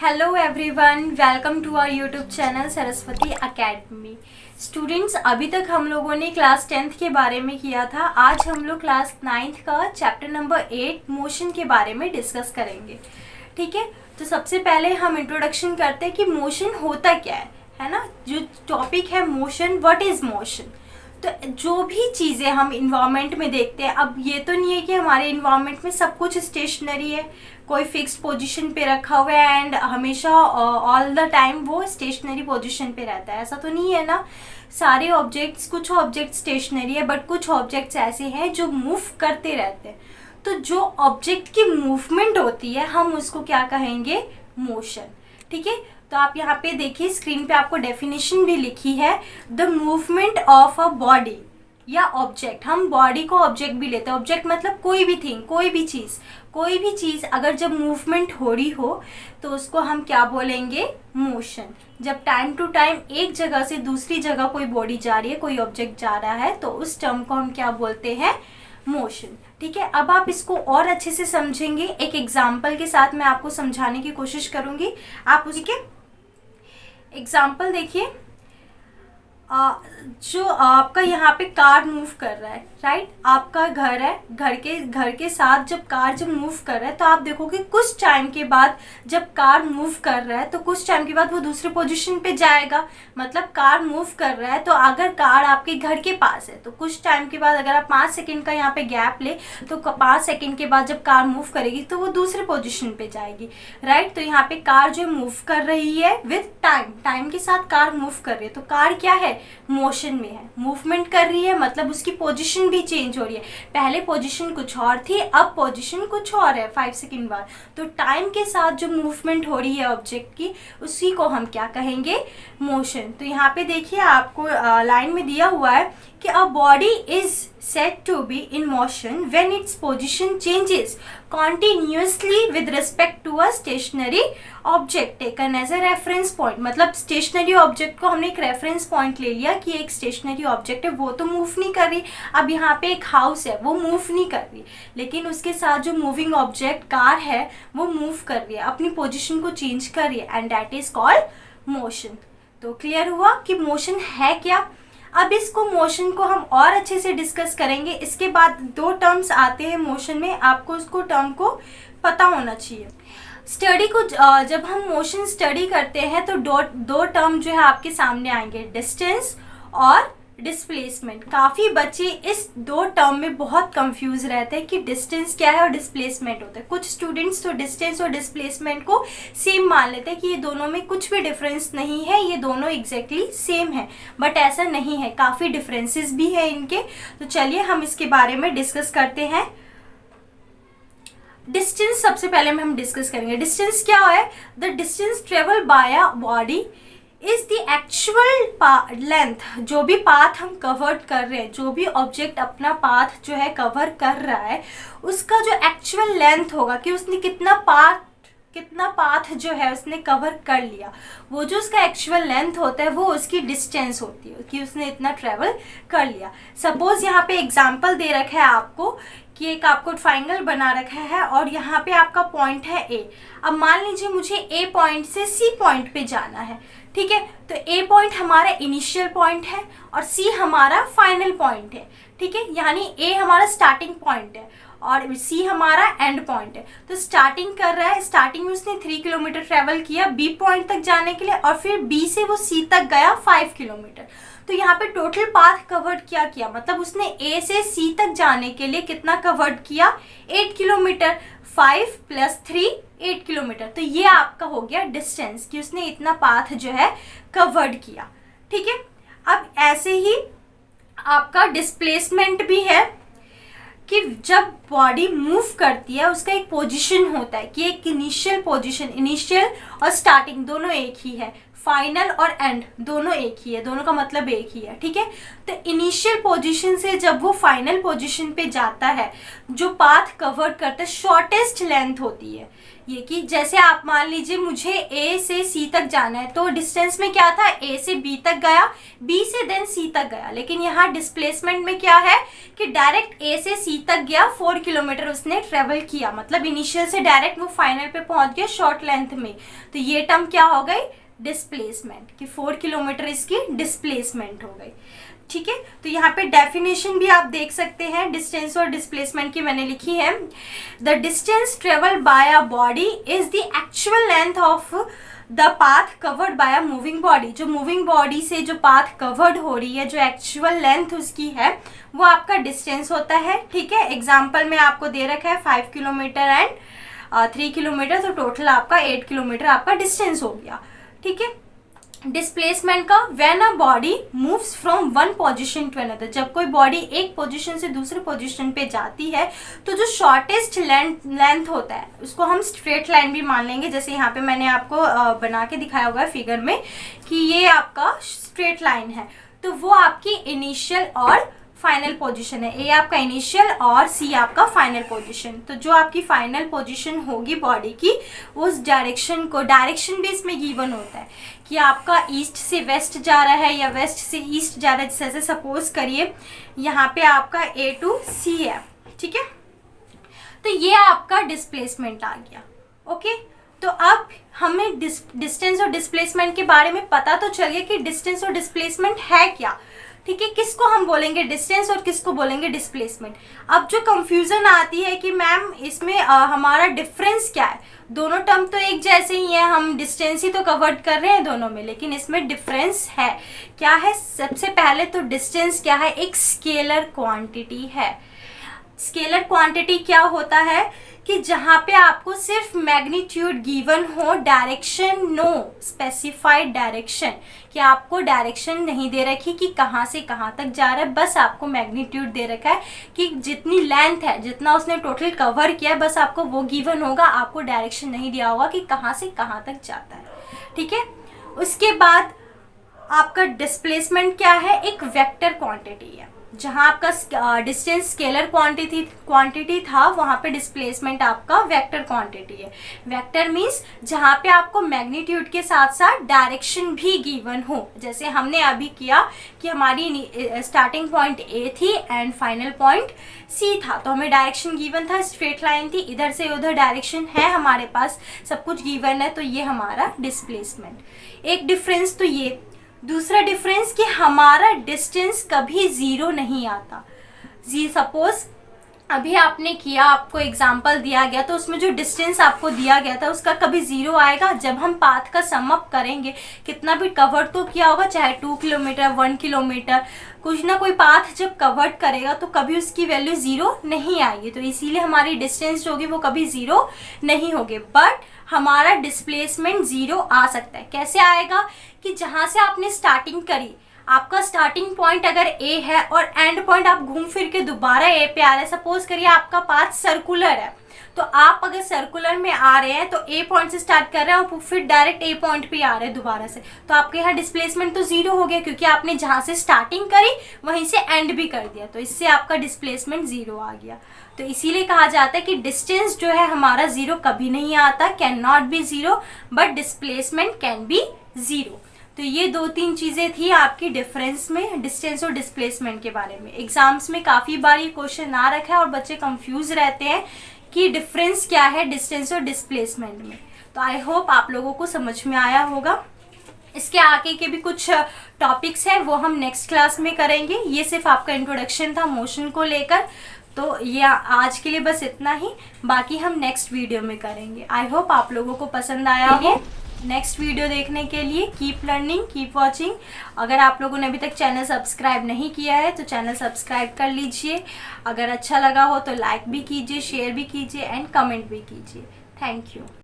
Hello everyone, welcome to our YouTube channel Saraswati academy. Students, अभी तक हम लोगों ने क्लास 10th के बारे में किया था। आज हम लोग क्लास 9th का चैप्टर नंबर 8 मोशन के बारे में डिस्कस करेंगे। ठीक है, तो सबसे पहले हम इंट्रोडक्शन करते हैं कि मोशन होता क्या है ना। जो टॉपिक है मोशन, व्हाट इज मोशन। तो जो भी चीज़ें हम इन्वायरमेंट में देखते हैं, अब ये तो नहीं है कि हमारे इन्वायरमेंट में सब कुछ स्टेशनरी है, कोई फिक्स्ड पोजीशन पे रखा हुआ है एंड हमेशा ऑल द टाइम वो स्टेशनरी पोजीशन पे रहता है, ऐसा तो नहीं है ना। सारे ऑब्जेक्ट्स, कुछ ऑब्जेक्ट स्टेशनरी है बट कुछ ऑब्जेक्ट्स ऐसे हैं जो मूव करते रहते हैं। तो जो ऑब्जेक्ट की मूवमेंट होती है हम उसको क्या कहेंगे, मोशन। ठीक है, तो आप यहाँ पे देखिए स्क्रीन पे आपको डेफिनेशन भी लिखी है, the movement of a body या ऑब्जेक्ट। हम बॉडी को ऑब्जेक्ट भी लेते हैं। ऑब्जेक्ट मतलब कोई भी थिंग, कोई भी चीज़ अगर जब मूवमेंट हो रही हो तो उसको हम क्या बोलेंगे, मोशन। जब टाइम टू टाइम एक जगह से दूसरी जगह कोई बॉडी जा रही है, कोई ऑब्जेक्ट जा रहा है, तो उस टर्म को हम क्या बोलते हैं, मोशन। ठीक है, अब आप इसको और अच्छे से समझेंगे। एक एग्जाम्पल के साथ मैं आपको समझाने की कोशिश करूंगी। आप उसके एग्जाम्पल देखिए। जो आपका यहाँ पे कार मूव कर रहा है, राइट। आपका घर है, घर के साथ जब कार मूव कर रहा है तो आप देखोगे कुछ टाइम के बाद जब कार मूव कर रहा है तो कुछ टाइम के बाद वो दूसरे पोजीशन पे जाएगा। मतलब कार मूव कर रहा है तो अगर कार आपके घर के पास है तो कुछ टाइम के बाद अगर आप 5 सेकंड का यहाँ पे गैप ले तो 5 सेकंड के बाद जब कार मूव करेगी तो वो दूसरे पोजिशन पे जाएगी, राइट। तो यहाँ पे कार जो मूव कर रही है विद टाइम के साथ कार मूव कर रही है। तो कार क्या है, मोशन में है, मूवमेंट कर रही है, मतलब उसकी पोजीशन भी चेंज हो रही है। पहले पोजीशन कुछ और थी, अब पोजीशन कुछ और है 5 सेकंड बाद। तो टाइम के साथ जो मूवमेंट हो रही है ऑब्जेक्ट की, उसी को हम क्या कहेंगे, मोशन। तो यहाँ पे देखिए आपको लाइन में दिया हुआ है कि a body is said to be in motion when its position changes continuously with respect to a stationary object taken as a reference point। मतलब स्टेशनरी ऑब्जेक्ट को हमने एक रेफरेंस पॉइंट ले लिया कि एक स्टेशनरी ऑब्जेक्ट है, वो तो मूव नहीं कर रही। अब यहाँ पे एक हाउस है, वो मूव नहीं कर रही, लेकिन उसके साथ जो मूविंग ऑब्जेक्ट कार है वो मूव कर रही है, अपनी पोजिशन को चेंज कर रही है, and that is called motion. तो क्लियर हुआ कि मोशन है क्या। अब इसको मोशन को हम और अच्छे से डिस्कस करेंगे। इसके बाद 2 टर्म्स आते हैं मोशन में, आपको उसको टर्म को पता होना चाहिए। स्टडी को जब हम मोशन स्टडी करते हैं तो दो टर्म जो है आपके सामने आएंगे, डिस्टेंस और डिस्प्लेसमेंट। काफ़ी बच्चे इस 2 टर्म में बहुत कंफ्यूज रहते हैं कि डिस्टेंस क्या है और डिस्प्लेसमेंट होता है। कुछ स्टूडेंट्स तो डिस्टेंस और डिस्प्लेसमेंट को सेम मान लेते हैं कि ये दोनों में कुछ भी डिफरेंस नहीं है, ये दोनों एग्जैक्टली सेम है, बट ऐसा नहीं है, काफ़ी डिफरेंसेस भी है इनके। तो चलिए हम इसके बारे में डिस्कस करते हैं। डिस्टेंस सबसे पहले में हम डिस्कस करेंगे। डिस्टेंस क्या है, the distance travel by a body is the actual length. जो भी पाथ हम कवर कर रहे हैं, जो भी ऑब्जेक्ट अपना पाथ जो है कवर कर रहा है, उसका जो एक्चुअल लेंथ होगा कि उसने कितना पाथ जो है उसने कवर कर लिया, वो जो उसका एक्चुअल लेंथ होता है वो उसकी डिस्टेंस होती है कि उसने इतना ट्रेवल कर लिया। सपोज यहाँ पे एग्जाम्पल दे रखा है आपको कि एक आपको ट्राइंगल बना रखा है और यहाँ पे आपका पॉइंट है ए। अब मान लीजिए मुझे ए पॉइंट से सी पॉइंट पे जाना है, ठीक है। तो ए पॉइंट हमारा इनिशियल पॉइंट है और सी हमारा फाइनल पॉइंट है, ठीक है। यानी ए हमारा स्टार्टिंग पॉइंट है और सी हमारा एंड पॉइंट है। तो स्टार्टिंग कर रहा है, स्टार्टिंग में उसने 3 किलोमीटर ट्रेवल किया बी पॉइंट तक जाने के लिए, और फिर बी से वो सी तक गया 5 किलोमीटर। तो यहाँ पे टोटल पाथ कवर्ड क्या किया, मतलब उसने ए से सी तक जाने के लिए कितना कवर्ड किया, 8 किलोमीटर। 5 + 3 8 किलोमीटर। तो ये आपका हो गया डिस्टेंस कि उसने इतना पाथ जो है कवर्ड किया, ठीक है। अब ऐसे ही आपका डिस्प्लेसमेंट भी है कि जब बॉडी मूव करती है उसका एक पोजीशन होता है कि एक इनिशियल पोजीशन, इनिशियल और स्टार्टिंग दोनों एक ही है, फाइनल और एंड दोनों एक ही है, दोनों का मतलब एक ही है, ठीक है। तो इनिशियल पोजीशन से जब वो फाइनल पोजीशन पे जाता है, जो पाथ कवर करता है शॉर्टेस्ट लेंथ होती है, ये कि जैसे आप मान लीजिए मुझे A से C तक जाना है, तो डिस्टेंस में क्या था, A से B तक गया, B से देन C तक गया। लेकिन यहाँ डिस्प्लेसमेंट में क्या है कि डायरेक्ट A से C तक गया, 4 किलोमीटर उसने ट्रेवल किया, मतलब इनिशियल से डायरेक्ट वो फाइनल पे पहुंच गया शॉर्ट लेंथ में। तो ये टर्म क्या हो गई, डिस्प्लेसमेंट, कि 4 किलोमीटर इसकी डिस्प्लेसमेंट हो गई। ठीक है, तो यहाँ पे डेफिनेशन भी आप देख सकते हैं डिस्टेंस और डिस्प्लेसमेंट की, मैंने लिखी है। The distance travel by a body is the actual length of the path covered by a moving body. जो मूविंग बॉडी से जो पाथ कवर्ड हो रही है, जो एक्चुअल लेंथ उसकी है, वो आपका डिस्टेंस होता है। ठीक है, एग्जाम्पल में आपको दे रखा है 5 किलोमीटर एंड 3 किलोमीटर, तो टोटल आपका 8 किलोमीटर आपका डिस्टेंस हो गया। ठीक है, डिस्प्लेसमेंट का when a body moves from one position to another, जब कोई बॉडी एक पोजीशन से दूसरे पोजीशन पे जाती है तो जो शॉर्टेस्ट लेंथ होता है उसको हम स्ट्रेट लाइन भी मान लेंगे। जैसे यहाँ पे मैंने आपको बना के दिखाया हुआ है फिगर में कि ये आपका स्ट्रेट लाइन है, तो वो आपकी इनिशियल और फाइनल पोजीशन है। ए आपका इनिशियल और सी आपका फाइनल पोजीशन। तो जो आपकी फाइनल पोजीशन होगी बॉडी की, उस डायरेक्शन को, डायरेक्शन भी इसमें गिवन होता है कि आपका ईस्ट से वेस्ट जा रहा है या वेस्ट से ईस्ट जा रहा है। जैसे सपोज करिए यहाँ पे आपका A टू C है। ठीक है, तो ये आपका डिस्प्लेसमेंट आ गया। ओके, तो अब हमें डिस्टेंस और डिस्प्लेसमेंट के बारे में पता तो चल गया कि डिस्टेंस और डिस्प्लेसमेंट है क्या। ठीक है, किसको हम बोलेंगे डिस्टेंस और किसको बोलेंगे डिस्प्लेसमेंट। अब जो कंफ्यूजन आती है कि मैम इसमें हमारा डिफरेंस क्या है, दोनों टर्म तो एक जैसे ही है, हम डिस्टेंस ही तो कवर कर रहे हैं दोनों में, लेकिन इसमें डिफरेंस है। क्या है, सबसे पहले तो डिस्टेंस क्या है, एक स्केलर क्वांटिटी है। स्केलर क्वांटिटी क्या होता है कि जहां पे आपको सिर्फ मैग्नीट्यूड गिवन हो, डायरेक्शन नो स्पेसिफाइड डायरेक्शन, कि आपको डायरेक्शन नहीं दे रखी कि कहाँ से कहाँ तक जा रहा है, बस आपको मैग्नीट्यूड दे रखा है कि जितनी लेंथ है, जितना उसने टोटल कवर किया है, बस आपको वो गिवन होगा, आपको डायरेक्शन नहीं दिया होगा कि कहाँ से कहाँ तक जाता है। ठीक है, उसके बाद आपका डिस्प्लेसमेंट क्या है, एक वेक्टर क्वांटिटी है। जहां आपका डिस्टेंस स्केलर क्वांटिटी था, वहां पे डिस्प्लेसमेंट आपका वेक्टर क्वांटिटी है। वेक्टर मींस जहां पे आपको मैग्नीट्यूड के साथ साथ डायरेक्शन भी गिवन हो। जैसे हमने अभी किया कि हमारी स्टार्टिंग पॉइंट A थी एंड फाइनल पॉइंट C था, तो हमें डायरेक्शन गिवन था, स्ट्रेट लाइन थी, इधर से उधर डायरेक्शन है हमारे पास, सब कुछ गिवन है, तो ये हमारा डिस्प्लेसमेंट। एक डिफरेंस तो ये। दूसरा डिफरेंस कि हमारा डिस्टेंस कभी जीरो नहीं आता। सपोज अभी आपने किया, आपको एग्जाम्पल दिया गया, तो उसमें जो डिस्टेंस आपको दिया गया था उसका कभी जीरो आएगा। जब हम पाथ का सम अप करेंगे, कितना भी कवर तो किया होगा, चाहे 2 किलोमीटर 1 किलोमीटर, कुछ ना कोई पाथ जब कवर करेगा तो कभी उसकी वैल्यू जीरो नहीं आएगी। तो इसीलिए हमारी डिस्टेंस जो होगी वो कभी जीरो नहीं होगी। बट हमारा डिस्प्लेसमेंट जीरो आ सकता है। कैसे आएगा कि जहां से आपने स्टार्टिंग करी, आपका स्टार्टिंग पॉइंट अगर A है और एंड पॉइंट आप घूम फिर के दोबारा A पे आ रहे हैं। सपोज करिए आपका पाथ सर्कुलर है, तो आप अगर सर्कुलर में आ रहे हैं तो A पॉइंट से स्टार्ट कर रहे हैं और फिर डायरेक्ट A पॉइंट पे आ रहे हैं दोबारा से, तो आपके यहाँ डिस्प्लेसमेंट तो जीरो हो गया, क्योंकि आपने जहां से स्टार्टिंग करी वहीं से एंड भी कर दिया, तो इससे आपका डिस्प्लेसमेंट जीरो आ गया। तो इसीलिए कहा जाता है कि डिस्टेंस जो है हमारा जीरो कभी नहीं आता, can not be zero, but displacement can be zero. तो ये 2-3 चीजें थी आपकी डिफरेंस में, डिस्टेंस और डिस्प्लेसमेंट के बारे में। एग्जाम्स में काफी बार ये क्वेश्चन आ रखा है और बच्चे कंफ्यूज रहते हैं कि डिफरेंस क्या है डिस्टेंस और डिस्प्लेसमेंट में। तो आई होप आप लोगों को समझ में आया होगा। इसके आगे के भी कुछ टॉपिक्स हैं, वो हम नेक्स्ट क्लास में करेंगे। ये सिर्फ आपका इंट्रोडक्शन था मोशन को लेकर, तो ये आज के लिए बस इतना ही, बाकी हम नेक्स्ट वीडियो में करेंगे। आई होप आप लोगों को पसंद आया हो। नेक्स्ट वीडियो देखने के लिए कीप लर्निंग, कीप वॉचिंग। अगर आप लोगों ने अभी तक चैनल सब्सक्राइब नहीं किया है तो चैनल सब्सक्राइब कर लीजिए। अगर अच्छा लगा हो तो लाइक भी कीजिए, शेयर भी कीजिए एंड कमेंट भी कीजिए। Thank you.